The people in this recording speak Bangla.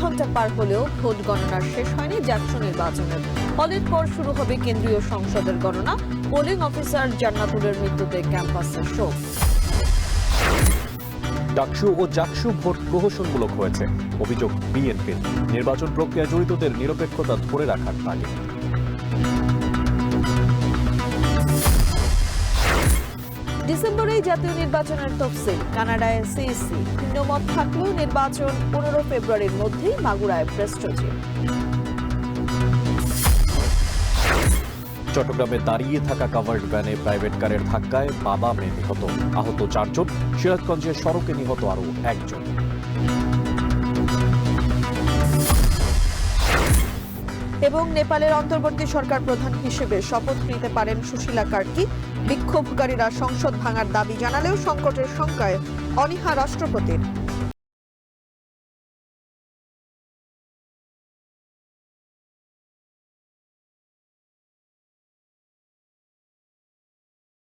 ঘন্টা পার হলেও ভোট গণনার শেষ হয়নি জাকসু নির্বাচনের। হলের পর শুরু হবে কেন্দ্রীয় সংসদের গণনা। পোলিং অফিসার জান্নাতুলের মৃত্যুতে ক্যাম্পাসে শোক। ডাকসু ও জাকসু ভোট প্রহসনমূলক হয়েছে, অভিযোগ বিএনপির। নির্বাচন প্রক্রিয়া জড়িতদের নিরপেক্ষতা ধরে রাখার তাগিদ। ডিসেম্বরেই জাতীয় নির্বাচনের তফসিল। কানাডায় সিইসি ভিন্নমত থাকলেও নির্বাচন 15 ফেব্রুয়ারির মধ্যেই, মাগুরায় প্রেস সচিব। চট্টগ্রামে দাঁড়িয়ে থাকা কাভার্ড ভ্যানে প্রাইভেট কারের ধাক্কায় বাবা মেয়ে নিহত, আহত 4 জন। সিরাজগঞ্জে সড়কে নিহত আরও 1 জন। এবং নেপালের অন্তর্বর্তী সরকার প্রধান হিসেবে শপথ নিতে পারেন সুশীলা কার্কি। বিক্ষোভকারীরা সংসদ ভাঙার দাবি জানালেও সংকটের শঙ্কায় অনীহা রাষ্ট্রপতির।